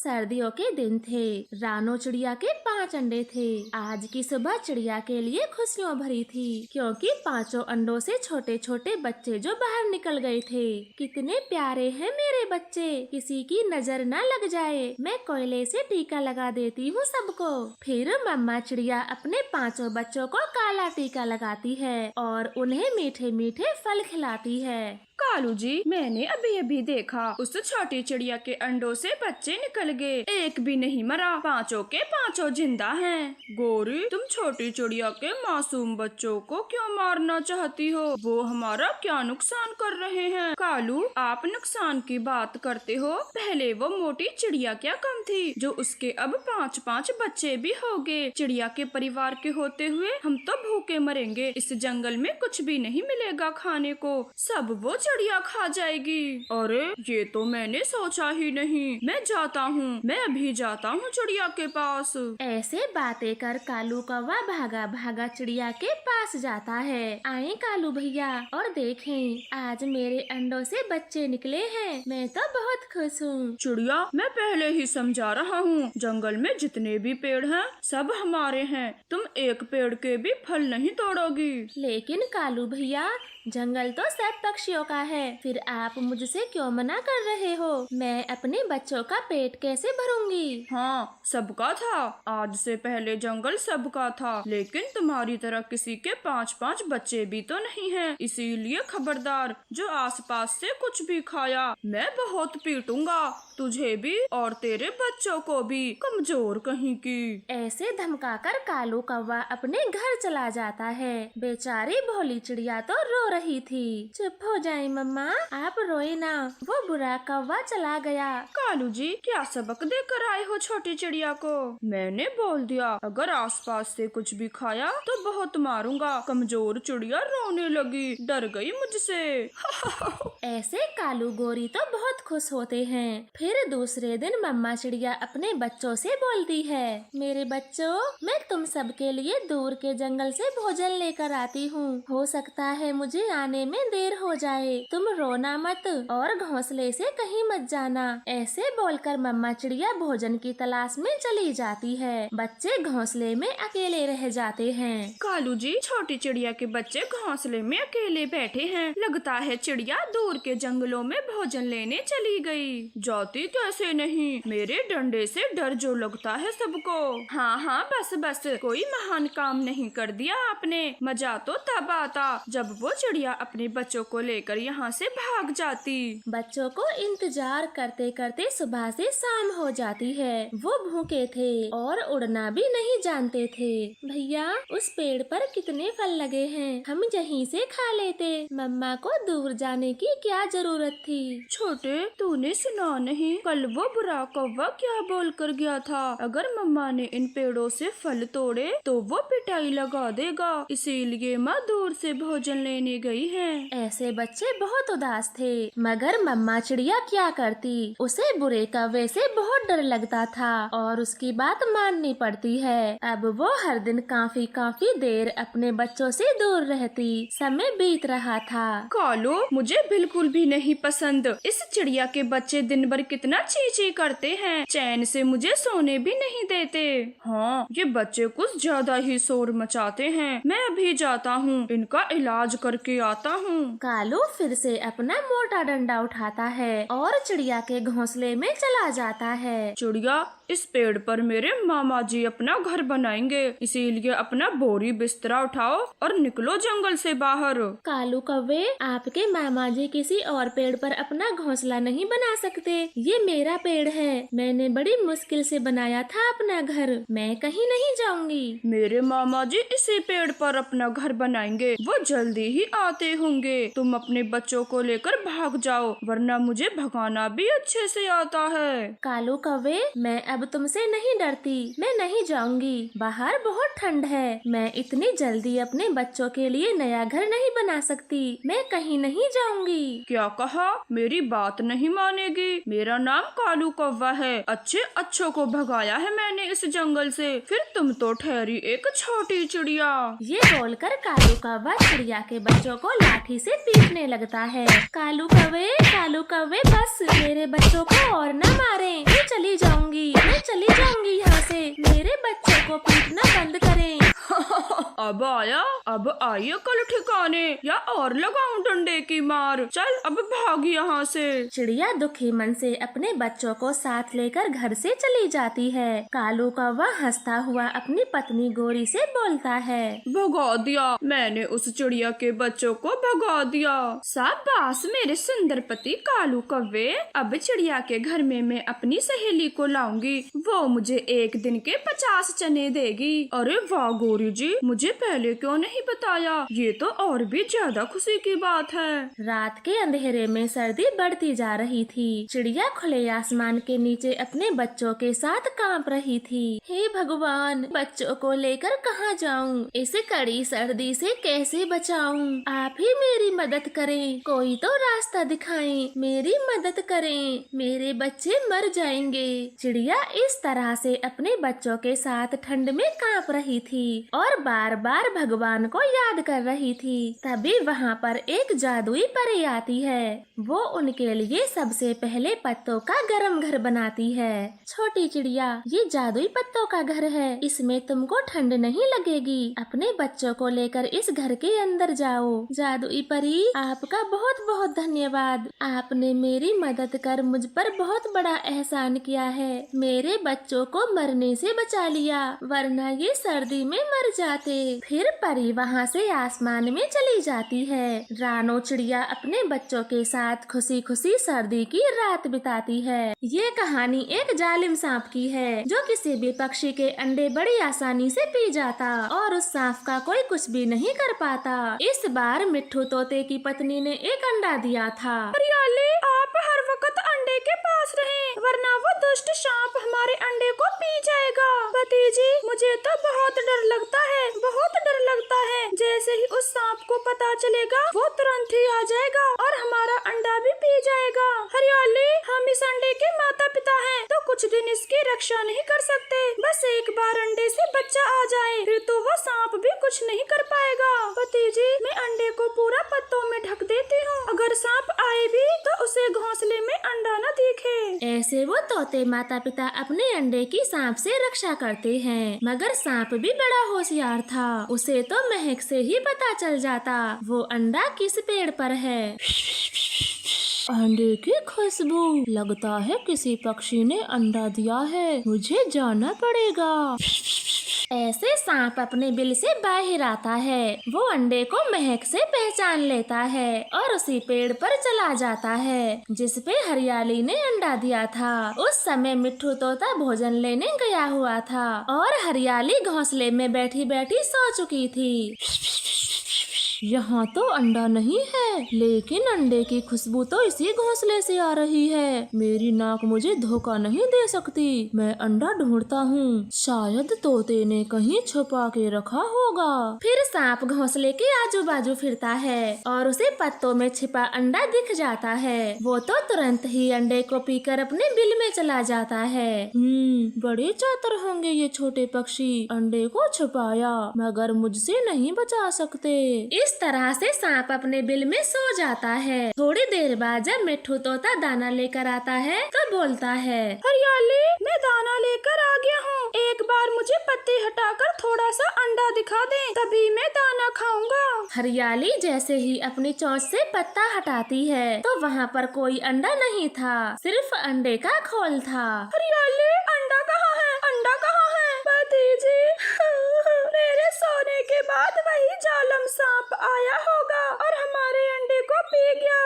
सर्दियों के दिन थे। रानो चिड़िया के 5 अंडे थे। आज की सुबह चिड़िया के लिए खुशियों भरी थी, क्योंकि 5 अंडों से छोटे छोटे बच्चे जो बाहर निकल गए थे। कितने प्यारे हैं मेरे बच्चे, किसी की नजर न लग जाए, मैं कोयले से टीका लगा देती हूँ सबको। फिर मम्मा चिड़िया अपने 5 बच्चों को काला टीका लगाती है और उन्हें मीठे मीठे फल खिलाती है। कालू जी, मैंने अभी अभी देखा उस छोटी चिड़िया के अंडों से बच्चे निकल गए, एक भी नहीं मरा, 5 के 5 जिंदा हैं। गोरी, तुम छोटी चिड़िया के मासूम बच्चों को क्यों मारना चाहती हो? वो हमारा क्या नुकसान कर रहे हैं? कालू, आप नुकसान की बात करते हो, पहले वो मोटी चिड़िया क्या कम थी जो उसके अब 5 बच्चे भी हो गए। चिड़िया के परिवार के होते हुए हम तो भूखे मरेंगे। इस जंगल में कुछ भी नहीं मिलेगा खाने को, सब वो चिड़िया खा जाएगी। अरे, ये तो मैंने सोचा ही नहीं। मैं जाता हूँ, मैं अभी जाता हूँ चिड़िया के पास। ऐसे बातें कर कालू कौवा भागा भागा चिड़िया के पास जाता है। आए कालू भैया और देखें, आज मेरे अंडों से बच्चे निकले हैं, मैं तो बहुत खुश हूँ। चिड़िया, मैं पहले ही समझा रहा हूँ, जंगल में जितने भी पेड़ हैं सब हमारे हैं, तुम एक पेड़ के भी फल नहीं तोड़ोगी। लेकिन कालू भैया, जंगल तो सब पक्षियों का है, फिर आप मुझसे क्यों मना कर रहे हो? मैं अपने बच्चों का पेट कैसे भरूंगी? हाँ, सबका था। आज से पहले जंगल सबका था, लेकिन तुम्हारी तरह किसी के 5 बच्चे भी तो नहीं हैं। इसीलिए खबरदार, जो आसपास से कुछ भी खाया मैं बहुत पीटूंगा, तुझे भी और तेरे बच्चों को भी, कमजोर कहीं की। ऐसे धमकाकर कालू कौवा अपने घर चला जाता है। बेचारी भोली चिड़िया तो रो रही थी। चुप हो जाए मम्मा, आप रोए ना, वो बुरा कौवा चला गया। कालू जी, क्या सबक देकर आए हो छोटी चिड़िया को? मैंने बोल दिया, अगर आसपास से कुछ भी खाया तो बहुत मारूंगा। कमजोर चिड़िया रोने लगी, डर गई मुझसे। ऐसे कालू गोरी तो बहुत खुश होते हैं। फिर दूसरे दिन मम्मा चिड़िया अपने बच्चों से बोलती है, मेरे बच्चों, मैं तुम सबके लिए दूर के जंगल से भोजन लेकर आती हूँ। हो सकता है मुझे आने में देर हो जाए, तुम रोना मत और घोंसले से कहीं मत जाना। ऐसे बोलकर मम्मा चिड़िया भोजन की तलाश में चली जाती है। बच्चे घोंसले में अकेले रह जाते हैं। कालू जी, छोटी चिड़िया के बच्चे घोंसले में अकेले बैठे हैं। लगता है चिड़िया दूर के जंगलों में भोजन लेने चली गई। जाती कैसे नहीं, मेरे डंडे से डर जो लगता है सबको। हाँ, बस कोई महान काम नहीं कर दिया आपने। मजा तो तब आता जब वो चिड़िया अपने बच्चों को लेकर यहाँ से भाग जाती। बच्चों को इंतजार करते करते सुबह से शाम हो जाती है। वो भूखे थे और उड़ना भी नहीं जानते थे। भैया, उस पेड़ पर कितने फल लगे हैं, हम यहीं से खा लेते, मम्मा को दूर जाने की क्या जरूरत थी? छोटे, तूने सुना नहीं, कल वो बुरा कौवा क्या बोल कर गया था? अगर मम्मा ने इन पेड़ों से फल तोड़े तो वो पिटाई लगा देगा, इसीलिए माँ दूर से भोजन लेने गई है। ऐसे बच्चे बहुत उदास थे, मगर मम्मा चिड़िया क्या करती, उसे बुरे कौवे से बहुत डर लगता था और उसकी बात माननी पड़ती है। अब वो हर दिन काफी देर अपने बच्चों से दूर रहती। समय बीत रहा था। कालू, मुझे बिल्कुल भी नहीं पसंद। इस चिड़िया के बच्चे दिन भर कितना ची करते हैं, चैन से मुझे सोने भी नहीं देते। हाँ, ये बच्चे कुछ ज्यादा ही शोर मचाते हैं। मैं अभी जाता हूँ, इनका इलाज करके आता हूँ। कालू फिर से अपना मोटा डंडा उठाता है और चिड़िया के घोंसले में चला जाता है। चिड़िया, इस पेड़ पर मेरे मामा जी अपना घर बनाएंगे, इसीलिए अपना बोरी बिस्तरा उठाओ और निकलो जंगल से बाहर। कालू कौवे, आपके मामा जी किसी और पेड़ पर अपना घोंसला नहीं बना सकते, ये मेरा पेड़ है, मैंने बड़ी मुश्किल से बनाया था अपना घर, मैं कहीं नहीं जाऊंगी। मेरे मामा जी इसी पेड़ पर अपना घर बनाएंगे, वो जल्दी ही आते होंगे। तुम अपने बच्चों को लेकर भाग जाओ, वरना मुझे भगाना भी अच्छे से आता है। कालू कौवे, मैं अब तुमसे नहीं डरती, मैं नहीं जाऊंगी, बाहर बहुत ठंड है। मैं इतनी जल्दी अपने बच्चों के लिए नया घर नहीं बना सकती, मैं कहीं नहीं जाऊंगी। क्या कहा? मेरी बात नहीं मानेगी? मेरा नाम कालू कौवा है। अच्छे अच्छों को भगाया है मैंने इस जंगल से, फिर तुम तो ठहरी एक छोटी चिड़िया। ये बोलकर कालू कौवा चिड़िया के बच्चों को लाठी से पीटने लगता है। कालू कौवे बस, मेरे बच्चों को और न मारें। मैं चली जाऊंगी यहाँ से, मेरे बच्चों को पीटना बंद करें। अब आई कल ठिकाने, या और लगाऊं डंडे की मार। चल अब भाग यहाँ से। चिड़िया दुखी मन से अपने बच्चों को साथ लेकर घर से चली जाती है। कालू कौवा हंसता हुआ अपनी पत्नी गोरी से बोलता है, भगा दिया मैंने उस चिड़िया के बच्चों को, भगा दिया। शाबाश मेरे सुंदर पति कालू कौवे। अब चिड़िया के घर में मैं अपनी सहेली को लाऊंगी, वो मुझे एक दिन के 50 चने देगी। अरे वाह गोरी जी, मुझे पहले क्यों नहीं बताया? ये तो और भी ज्यादा खुशी की बात है। रात के अंधेरे में सर्दी बढ़ती जा रही थी। चिड़िया खुले आसमान के नीचे अपने बच्चों के साथ कांप रही थी। हे भगवान, बच्चों को लेकर कहाँ जाऊँ? इस कड़ी सर्दी से कैसे बचाऊँ? आप ही मेरी मदद करें, कोई तो रास्ता दिखाएं, मेरी मदद करें, मेरे बच्चे मर जाएंगे। चिड़िया इस तरह से अपने बच्चों के साथ ठंड में कांप रही थी और बार बार भगवान को याद कर रही थी। तभी वहाँ पर एक जादुई परी आती है। वो उनके लिए सबसे पहले पत्तों का गरम घर बनाती है। छोटी चिड़िया, ये जादुई पत्तों का घर है, इसमें तुमको ठंड नहीं लगेगी। अपने बच्चों को लेकर इस घर के अंदर जाओ। जादुई परी, आपका बहुत बहुत धन्यवाद। आपने मेरी मदद कर मुझ पर बहुत बड़ा एहसान किया है। मेरे बच्चों को मरने से बचा लिया, वरना ये सर्दी में मर जाते। फिर परी वहाँ से आसमान में चली जाती है। रानो चिड़िया अपने बच्चों के साथ खुशी खुशी सर्दी की रात बिताती है। ये कहानी एक जालिम सांप की है, जो किसी भी पक्षी के अंडे बड़ी आसानी से पी जाता और उस सांप का कोई कुछ भी नहीं कर पाता। इस बार मिट्ठू तोते की पत्नी ने एक अंडा दिया था। हरियाली, आप हर वक्त अंडे के पास रहें, वरना वो दुष्ट सांप हमारे अंडे को पी जाएगा। भतीजी, मुझे तो बहुत डर लगता है, बहुत डर लगता है। जैसे ही उस सांप को पता चलेगा, वो तुरंत ही आ जाएगा और हमारा अंडा भी पी जाएगा। हरियाली, हम इस अंडे के माता पिता हैं, तो कुछ दिन इसकी रक्षा नहीं कर सकते। बस एक बार अंडे से बच्चा आ जाए, फिर तो वो सांप भी कुछ नहीं कर पाएगा। भतीजी, मैं अंडे को पूरा पत्तों में ढक देती हूँ, अगर सांप आए भी तो उसे घोंसले में अंडा न दिखे। ऐसे वो तोते माता पिता अपने अंडे की सांप से रक्षा करते हैं, मगर सांप भी बड़ा होशियार था। उसे तो महक से ही पता चल जाता वो अंडा किस पेड़ पर है। अंडे की खुशबू, लगता है किसी पक्षी ने अंडा दिया है, मुझे जाना पड़ेगा। ऐसे सांप अपने बिल से बाहर आता है। वो अंडे को महक से पहचान लेता है और उसी पेड़ पर चला जाता है जिस पे हरियाली ने अंडा दिया था। उस समय मिट्ठू तोता भोजन लेने गया हुआ था और हरियाली घोंसले में बैठी बैठी सो चुकी थी। यहाँ तो अंडा नहीं है, लेकिन अंडे की खुशबू तो इसी घोंसले से आ रही है। मेरी नाक मुझे धोखा नहीं दे सकती। मैं अंडा ढूंढता हूँ, शायद तोते ने कहीं छुपा के रखा होगा। फिर सांप घोंसले के आजू बाजू फिरता है और उसे पत्तों में छिपा अंडा दिख जाता है। वो तो तुरंत ही अंडे को पीकर अपने बिल में चला जाता है। बड़े चातर होंगे ये छोटे पक्षी, अंडे को छुपाया मगर मुझसे नहीं बचा सकते। इस तरह से सांप अपने बिल में सो जाता है। थोड़ी देर बाद जब मिट्ठू तोता दाना लेकर आता है तो बोलता है, हरियाली, मैं दाना लेकर आ गया हूँ, एक बार मुझे पत्ते हटाकर थोड़ा सा अंडा दिखा दे, तभी मैं दाना खाऊंगा। हरियाली जैसे ही अपनी चोंच से पत्ता हटाती है तो वहाँ पर कोई अंडा नहीं था, सिर्फ अंडे का खोल था। हरियाली, अंडा कहाँ है? अंडा कहाँ है? भतीजी, मेरे सोने के बाद वही जालिम सांप आया होगा और हमारे अंडे को पी गया।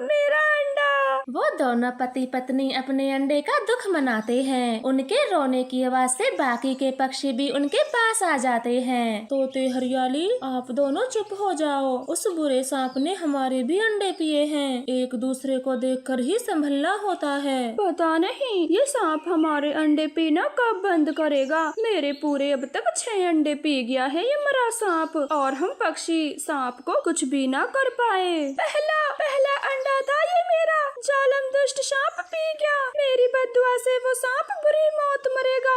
मेरा अंडा। वो दोनों पति पत्नी अपने अंडे का दुख मनाते हैं। उनके रोने की आवाज से बाकी के पक्षी भी उनके पास आ जाते हैं। तोते हरियाली, आप दोनों चुप हो जाओ, उस बुरे सांप ने हमारे भी अंडे पिए हैं। एक दूसरे को देखकर ही संभलना होता है। पता नहीं ये सांप हमारे अंडे पीना कब बंद करेगा। मेरे पूरे अब तक 6 अंडे पी गया है ये मरा सांप, और हम पक्षी सांप को कुछ भी ना कर पाए। पहला अंडा था ये मेरा, जालम दुष्ट सांप पी गया। मेरी बद्दुआ से वो सांप बुरी मौत मरेगा।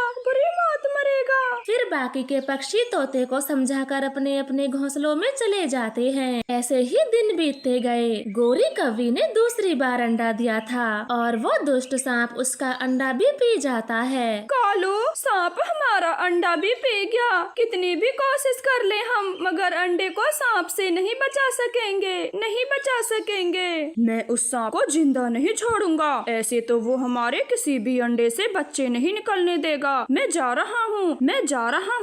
फिर बाकी के पक्षी तोते को समझाकर अपने अपने घोंसलों में चले जाते हैं। ऐसे ही दिन बीतते गए। गोरी कौवी ने दूसरी बार अंडा दिया था और वो दुष्ट सांप उसका अंडा भी पी जाता है। कालू, सांप हमारा अंडा भी पी गया। कितनी भी कोशिश कर ले हम, मगर अंडे को सांप से नहीं बचा सकेंगे। मैं उस सांप को जिंदा नहीं छोड़ूंगा। ऐसे तो वो हमारे किसी भी अंडे से बच्चे नहीं निकलने देगा। मैं जा रहा हूँ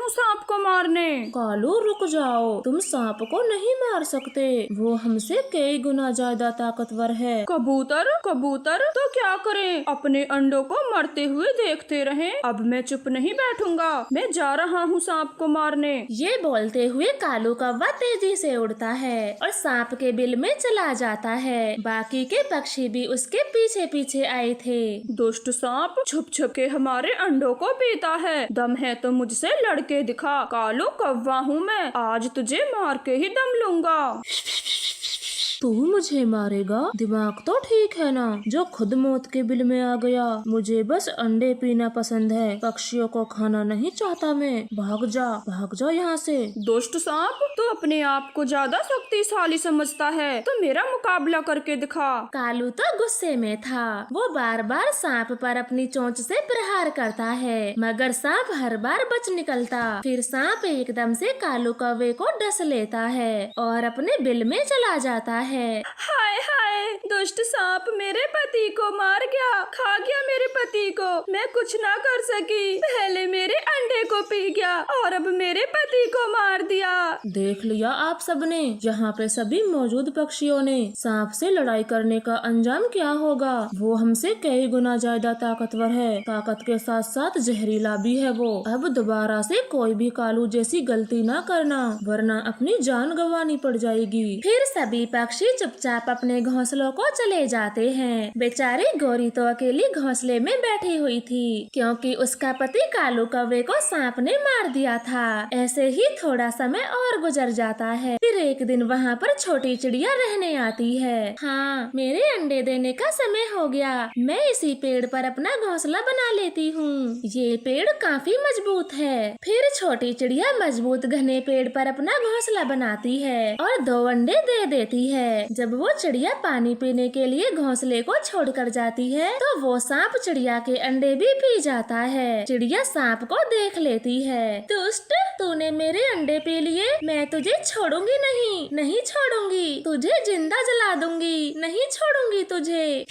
सांप को मारने। कालू रुक जाओ, तुम सांप को नहीं मार सकते, वो हमसे कई गुना ज्यादा ताकतवर है। कबूतर तो क्या करें, अपने अंडों को मरते हुए देखते रहें। अब मैं चुप नहीं बैठूंगा, मैं जा रहा हूँ सांप को मारने। ये बोलते हुए कालू कौवा तेजी से उड़ता है और सांप के बिल में चला जाता है। बाकी के पक्षी भी उसके पीछे पीछे आए थे। दुष्ट सांप छुप के हमारे अंडों को पीता है। दम है तो मुझसे लड़के दिखा। कालू कौवा हूँ मैं, आज तुझे मार के ही दम लूंगा। तू मुझे मारेगा? दिमाग तो ठीक है ना, जो खुद मौत के बिल में आ गया। मुझे बस अंडे पीना पसंद है, पक्षियों को खाना नहीं चाहता मैं। भाग जा यहाँ से। दुष्ट सांप, तू अपने आप को ज्यादा शक्तिशाली समझता है, तो मेरा मुकाबला करके दिखा। कालू तो गुस्से में था। वो बार बार सांप पर अपनी चोंच से प्रहार करता है, मगर सांप हर बार बच निकलता। फिर सांप एकदम से कालू कौवे को डस लेता है और अपने बिल में चला जाता है। हाय दुष्ट सांप मेरे पति को मार गया, खा गया मेरे पति को। मैं कुछ ना कर सकी, पहले मेरे अंडे को पी गया और अब मेरे पति को मार दिया। देख लिया आप सबने, यहाँ पे सभी मौजूद पक्षियों ने सांप से लड़ाई करने का अंजाम क्या होगा। वो हमसे कई गुना ज्यादा ताकतवर है, ताकत के साथ साथ जहरीला भी है वो। अब दोबारा से कोई भी कालू जैसी गलती ना करना, वरना अपनी जान गंवानी पड़ जाएगी। फिर सभी पक्षी चुपचाप अपने घोंसलों को चले जाते हैं। बेचारी गोरी तो अकेली घोंसले में बैठी हुई थी, क्योंकि उसका पति कालू कौवे को सांप ने मार दिया था। ऐसे ही थोड़ा समय और गुजर जाता है। फिर एक दिन वहाँ पर छोटी चिड़िया रहने आती है। हाँ, मेरे अंडे देने का समय हो गया, मैं इसी पेड़ पर अपना घोंसला बना लेती हूँ। ये पेड़ काफी मजबूत है। फिर छोटी चिड़िया मजबूत घने पेड़ पर अपना घोंसला बनाती है और 2 अंडे दे देती है। जब वो चिड़िया पानी पीने के लिए घोंसले को छोड़कर जाती है, तो वो सांप चिड़िया के अंडे भी पी जाता है। चिड़िया सांप को देख लेती है। दुष्ट, तूने मेरे अंडे पी लिए, मैं तुझे छोड़ूंगी नहीं छोड़ूंगी, तुझे जिंदा जला दूंगी, नहीं छोड़ूंगी तुझे।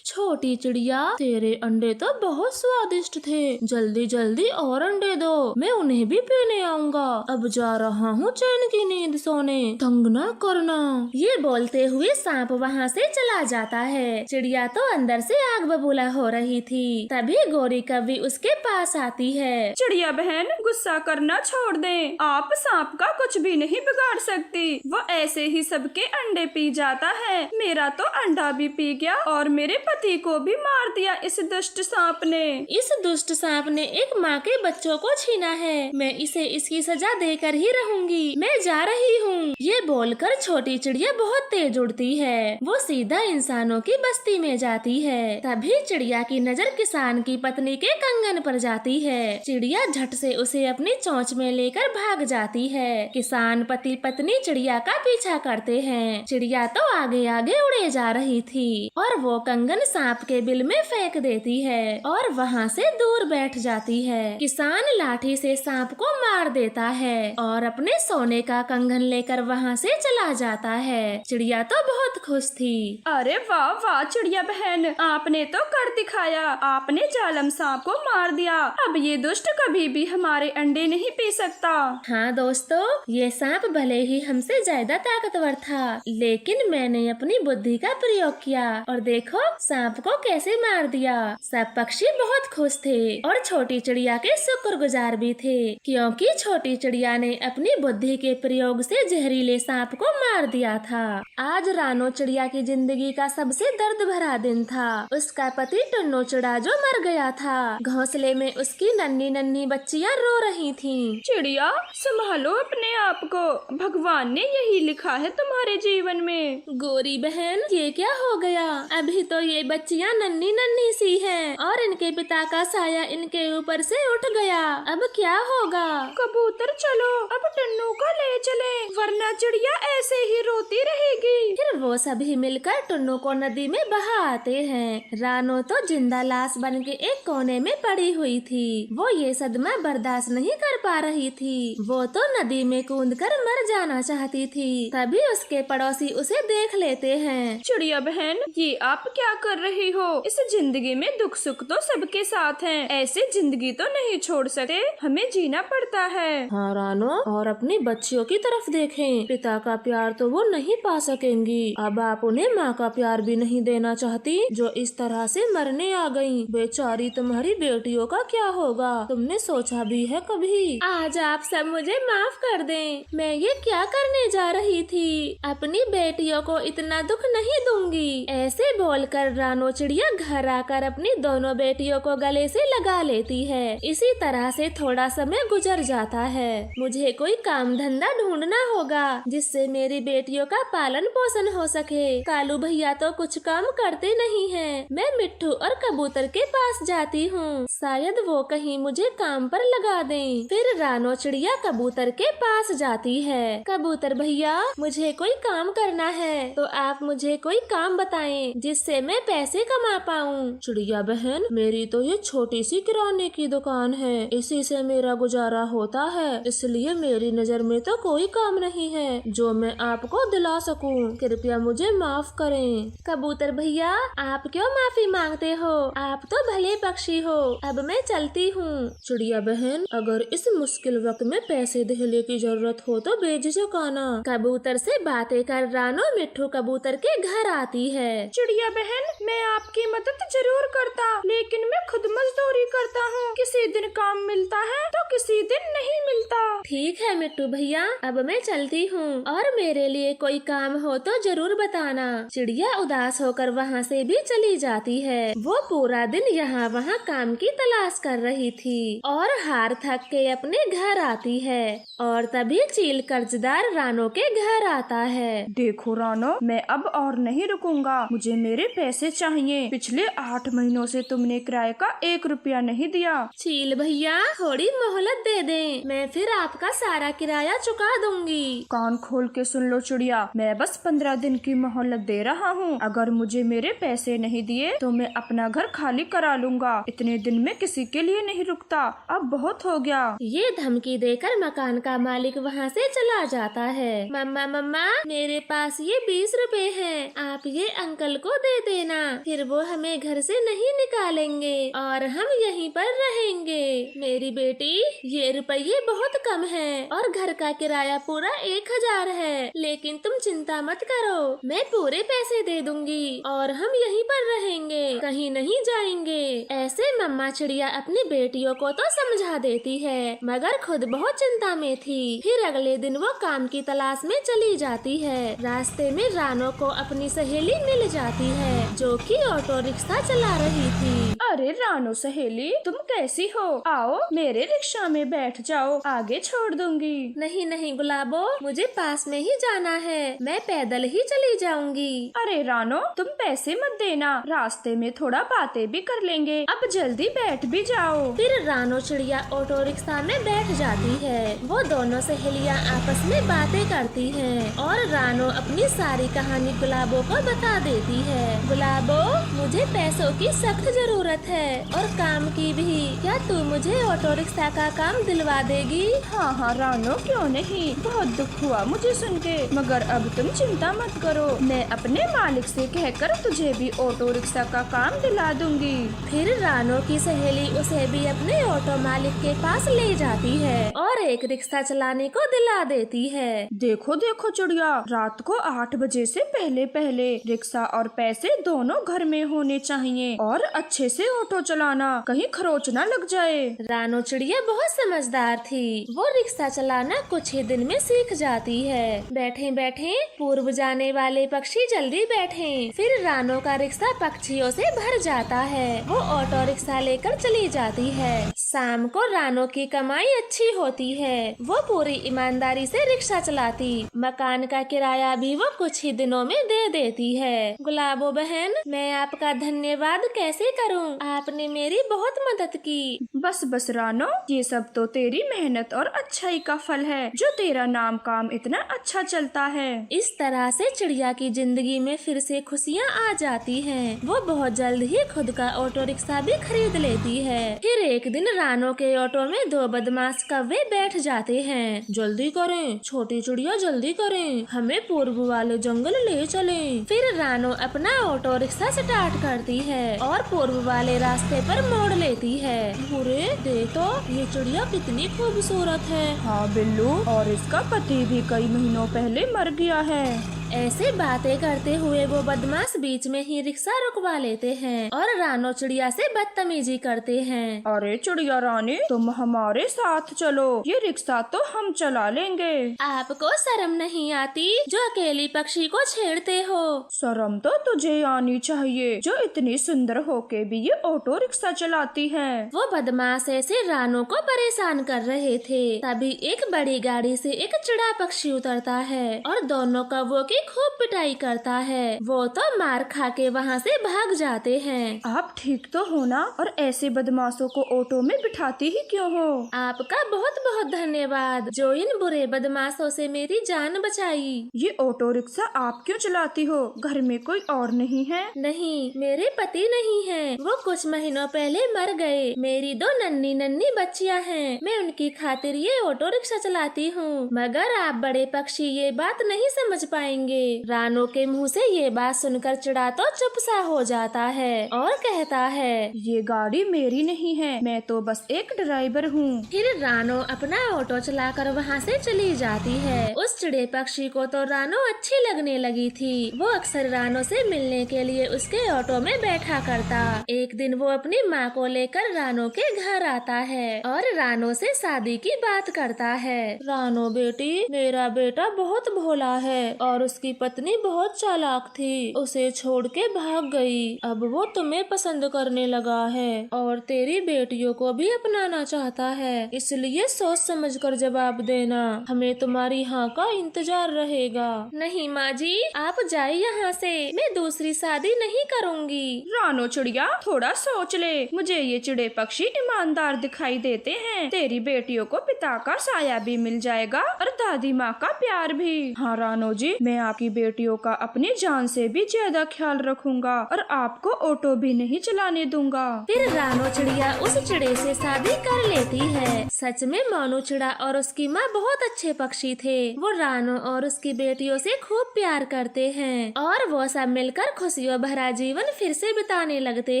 छोटी चिड़िया, तेरे अंडे तो बहुत स्वादिष्ट थे, जल्दी जल्दी और अंडे दो, मैं उन्हें भी पीने आऊंगा। अब जा रहा हूँ चैन की नींद सोने, तंग ना करना। ये बोलते हुए सांप वहाँ से चला जाता है। चिड़िया तो अंदर से आग बबूला हो रही थी। तभी गोरी कौवी उसके पास आती है। चिड़िया बहन, गुस्सा करना छोड़ दें। आप सांप का कुछ भी नहीं बिगाड़ सकती, वो ऐसे ही सबके अंडे पी जाता है। मेरा तो अंडा भी पी गया और मेरे पति को भी मार दिया इस दुष्ट सांप ने। इस दुष्ट सांप ने एक माँ के बच्चों को छीना है, मैं इसे इसकी सजा देकर ही रहूंगी। मैं जा रही हूँ। ये बोलकर छोटी चिड़िया बहुत तेज उड़ती है। वो सीधा इंसानों की बस्ती में जाती है। तभी चिड़िया की नजर किसान की पत्नी के कंगन पर जाती है। चिड़िया झट से उसे अपनी चोंच में लेकर भाग जाती है। किसान पति पत्नी चिड़िया का पीछा करते हैं। चिड़िया तो आगे आगे उड़े जा रही थी और वो कंगन सांप के बिल में फेंक देती है और वहाँ से दूर बैठ जाती है। किसान लाठी से सांप को मार देता है और अपने सोने का कंगन लेकर वहाँ से चला जाता है। चिड़िया तो बहुत खुश थी। अरे वाह वाह चिड़िया बहन, आपने तो कर दिखाया, आपने जालम सांप को मार दिया। अब ये दुष्ट कभी भी हमारे अंडे नहीं पी सकता। हाँ दोस्तों, ये सांप भले ही हमसे ज्यादा ताकतवर था, लेकिन मैंने अपनी बुद्धि का प्रयोग किया और देखो सांप को कैसे मार दिया। सब पक्षी बहुत खुश थे और छोटी चिड़िया के शुक्रगुजार भी थे, क्योंकि छोटी चिड़िया ने अपनी बुद्धि के प्रयोग से जहरीले सांप को मार दिया था। आज रानो चिड़िया की जिंदगी का सबसे दर्द भरा दिन था। उसका पति टुन्नो चिड़ा जो मर गया था, घोंसले में उसकी नन्ही नन्ही बच्चियां रो रही थीं। चिड़िया संभालो अपने आप को, भगवान ने यही लिखा है तुम्हारे जीवन में। गोरी बहन, ये क्या हो गया? अभी तो ये बच्चियां नन्ही नन्ही सी हैं और इनके पिता का साया इनके ऊपर से उठ गया। अब क्या होगा? कबूतर चलो अब टन्नू को ले चले, वरना चिड़िया ऐसे ही रोती रहेगी। फिर वो सभी मिलकर टुन्नू को नदी में बहा आते हैं। रानो तो जिंदा लाश बन के एक कोने में पड़ी हुई थी। वो ये सदमा बर्दाश्त नहीं कर पा रही थी। वो तो नदी में कूदकर मर जाना चाहती थी। तभी उसके पड़ोसी उसे देख लेते हैं। चिड़िया बहन, ये आप क्या कर रही हो? इस जिंदगी में दुख सुख तो सबके साथ हैं, ऐसे जिंदगी तो नहीं छोड़ सकते, हमें जीना पड़ता है। हाँ रानो, और अपनी बच्चियों की तरफ देखें, पिता का प्यार तो वो नहीं पा सकेंगी। अब आप उन्हें माँ का प्यार भी नहीं देना चाहती, जो इस तरह से मरने आ गयी। बेचारी तुम्हारी बेटियों का क्या होगा? तुमने सोचा भी है कभी? आज आप सब मुझे माफ कर दें। मैं ये क्या करने जा रही थी? अपनी बेटियों को इतना दुख नहीं दूंगी। ऐसे बोलकर रानो चिड़िया घर आकर अपनी दोनों बेटियों को गले से लगा लेती है। इसी तरह से थोड़ा समय गुजर जाता है। मुझे कोई काम धंधा ढूंढना होगा जिससे मेरी बेटियों का पालन पोषण हो सके। कालू भैया तो कुछ काम करते नहीं हैं। मैं मिट्ठू और कबूतर के पास जाती हूँ, शायद वो कहीं मुझे काम पर लगा दें। फिर रानो चिड़िया कबूतर के पास जाती है। कबूतर भैया, मुझे कोई काम करना है, तो आप मुझे कोई काम बताएं जिससे मैं पैसे कमा पाऊँ। चिड़िया बहन, मेरी तो ये छोटी सी किराने की दुकान है, इसी से मेरा गुजारा होता है, इसलिए मेरी नजर में तो कोई काम नहीं है जो मैं आपको दिला सकूं। कृपया मुझे माफ करें। कबूतर भैया, आप क्यों माफी मांगते हो? आप तो भले पक्षी हो। अब मैं चलती हूँ। चिड़िया बहन, अगर इस मुश्किल वक्त में पैसे देने की जरूरत हो तो बेझिझक आना। कबूतर से बातें कर रानो मिट्ठू कबूतर के घर आती है। चिड़िया बहन, मैं आपकी मदद जरूर करता, लेकिन मैं खुद मजदूरी करता हूँ। किसी दिन काम मिलता है तो किसी दिन नहीं मिलता। ठीक है मिट्टू भैया, अब मैं चलती हूँ, और मेरे लिए कोई काम हो तो जरूर बताना। चिड़िया उदास होकर वहाँ से भी चली जाती है। वो पूरा दिन यहाँ वहाँ काम की तलाश कर रही थी और हार थक के अपने घर आती है। और तभी चील कर्जदार रानो के घर आता है। देखो रानो, मैं अब और नहीं रुकूंगा, मुझे मेरे पैसे चाहिए। पिछले 8 महीनों से तुमने किराए का 1 रुपया नहीं दिया। चील भैया, थोड़ी मोहलत दे दें, मैं फिर आपका सारा किराया चुका दूंगी। कान खोल के सुन लो चिड़िया, मैं बस 15 दिन की मोहलत दे रहा हूँ। अगर मुझे मेरे पैसे नहीं दिए तो मैं अपना घर खाली करा लूंगा। इतने दिन में किसी के लिए नहीं रुकता, अब बहुत हो गया। ये धमकी देकर मकान का मालिक वहाँ से चला जाता है। मम्मा मम्मा, मेरे पास ये 20 रुपए हैं, आप ये अंकल को दे देना, फिर वो हमें घर से नहीं निकालेंगे और हम यहीं पर रहेंगे। मेरी बेटी, ये रुपये बहुत कम है और घर का किराया पूरा 1000 है, लेकिन तुम चिंता मत करो, मैं पूरे पैसे दे दूंगी और हम यहीं पर रहेंगे, कहीं नहीं जाएंगे। ऐसे मम्मा चिड़िया अपनी बेटियों को तो समझा देती है, मगर खुद बहुत चिंता में थी। फिर अगले दिन वो काम की तलाश में चली जाती है। रास्ते में रानो को अपनी सहेली मिल जाती है, जो कि ऑटो रिक्शा चला रही थी। अरे रानो सहेली, तुम कैसी हो? आओ मेरे रिक्शा में बैठ जाओ, आगे छोड़ दूंगी। नहीं नहीं गुलाबो, मुझे पास में ही जाना है, मैं पैदल ही चली जाऊंगी। अरे रानो, तुम पैसे मत देना, रास्ते में थोड़ा बातें भी कर लेंगे, अब जल्दी बैठ भी जाओ। फिर रानो चिड़िया ऑटो रिक्शा में बैठ जाती है। वो दोनों सहेलियाँ आपस में बातें करती हैं और और रानो अपनी सारी कहानी गुलाबो को बता देती है। गुलाबो, मुझे पैसों की सख्त जरूरत है और काम की भी। क्या तू मुझे ऑटो रिक्शा का काम दिलवा देगी? हाँ हाँ रानो, क्यों नहीं। बहुत दुख हुआ मुझे सुन के, मगर अब तुम चिंता मत करो। मैं अपने मालिक से कहकर तुझे भी ऑटो रिक्शा का काम दिला दूंगी। फिर रानो की सहेली उसे भी अपने ऑटो मालिक के पास ले जाती है और एक रिक्शा चलाने को दिला देती है। देखो देखो चिड़िया, रात को 8 बजे से पहले पहले रिक्शा और पैसे दोनों घर में होने चाहिए, और अच्छे से ऑटो चलाना, कहीं खरोच न लग जाए। रानो चिड़िया बहुत समझदार थी। वो रिक्शा चलाना कुछ ही दिन में सीख जाती है। बैठे बैठे पूर्व जाने वाले पक्षी जल्दी बैठे। फिर रानो का रिक्शा पक्षियों से भर जाता है। वो ऑटो रिक्शा लेकर चली जाती है। शाम को रानो की कमाई अच्छी होती है। वो पूरी ईमानदारी से रिक्शा चलाती। मकान का किराया भी वो कुछ ही दिनों में दे देती है। गुलाबो बहन, मैं आपका धन्यवाद कैसे करूं? आपने मेरी बहुत मदद की। बस बस रानो, ये सब तो तेरी मेहनत और अच्छाई का फल है, जो तेरा नाम काम इतना अच्छा चलता है। इस तरह से चिड़िया की जिंदगी में फिर से खुशियाँ आ जाती हैं। वो बहुत जल्द ही खुद का ऑटो रिक्शा भी खरीद लेती है। फिर एक दिन रानो के ऑटो में 2 बदमाश कौवे बैठ जाते हैं। जल्दी करें छोटी चिड़िया, जल्दी करें, हमें पूर्व वाले जंगल ले चलें। फिर रानो अपना ऑटो रिक्शा स्टार्ट करती है और पूर्व वाले रास्ते पर मोड़ लेती है। अरे देखो, ये चिड़िया कितनी खूबसूरत है। हाँ बिल्लू, और इसका पति भी कई महीनों पहले मर गया है। ऐसे बातें करते हुए वो बदमाश बीच में ही रिक्शा रुकवा लेते हैं और रानो चिड़िया से बदतमीजी करते हैं। अरे चिड़िया रानी, तुम हमारे साथ चलो, ये रिक्शा तो हम चला लेंगे। आपको शर्म नहीं आती जो अकेली पक्षी को छेड़ते हो? शर्म तो तुझे आनी चाहिए, जो इतनी सुंदर होके भी ये ऑटो रिक्शा चलाती है। वो बदमाश ऐसे रानो को परेशान कर रहे थे। तभी एक बड़ी गाड़ी से एक चिड़ा पक्षी उतरता है और दोनों कौवों की खूब पिटाई करता है। वो तो मार खा के वहाँ से भाग जाते हैं। आप ठीक तो हो ना? और ऐसे बदमाशों को ऑटो में बिठाती ही क्यों हो? आपका बहुत बहुत धन्यवाद, जो इन बुरे बदमाशों से मेरी जान बचाई। ये ऑटो रिक्शा आप क्यों चलाती हो? घर में कोई और नहीं है? नहीं, मेरे पति नहीं हैं। वो कुछ महीनों पहले मर गए। मेरी 2 नन्ही नन्ही बच्चियां हैं। मैं उनकी खातिर ये ऑटो रिक्शा चलाती हूँ। मगर आप बड़े पक्षी ये बात नहीं समझ पाएंगे। रानो के मुंह से ये बात सुनकर चिड़ा तो चुप सा हो जाता है और कहता है, ये गाड़ी मेरी नहीं है, मैं तो बस एक ड्राइवर हूँ। फिर रानो अपना ऑटो चलाकर वहाँ से चली जाती है। उस चिड़े पक्षी को तो रानो अच्छी लगने लगी थी। वो अक्सर रानो से मिलने के लिए उसके ऑटो में बैठा करता। एक दिन वो अपनी माँ को लेकर रानो के घर आता है और रानो से शादी की बात करता है। रानो बेटी, मेरा बेटा बहुत भोला है और उसकी पत्नी बहुत चालाक थी। उसे छोड़ के भाग गई। अब वो तुम्हें पसंद करने लगा है और तेरी बेटियों को भी अपनाना चाहता है। इसलिए सोच समझ कर जवाब देना। हमें तुम्हारी हाँ का इंतजार रहेगा। नहीं माँ जी, आप जाइए यहाँ से। मैं दूसरी शादी नहीं करूँगी। रानो चिड़िया, थोड़ा सोच ले। मुझे ये चिड़े पक्षी ईमानदार दिखाई देते हैं। तेरी बेटियों को पिता का साया भी मिल जाएगा और दादी माँ का प्यार भी। हाँ रानो जी, मैं आपकी बेटियों का अपनी जान से भी ज्यादा ख्याल रखूंगा और आपको ऑटो भी नहीं चलाने दूंगा। फिर रानो चिड़िया उस चिड़े से शादी कर लेती है। सच में मोनू चिड़ा और उसकी माँ बहुत अच्छे पक्षी थे। वो रानो और उसकी बेटियों से खूब प्यार करते हैं और वो सब मिलकर खुशियों भरा जीवन फिर से बिताने लगते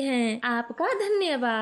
हैं। आपका धन्यवाद।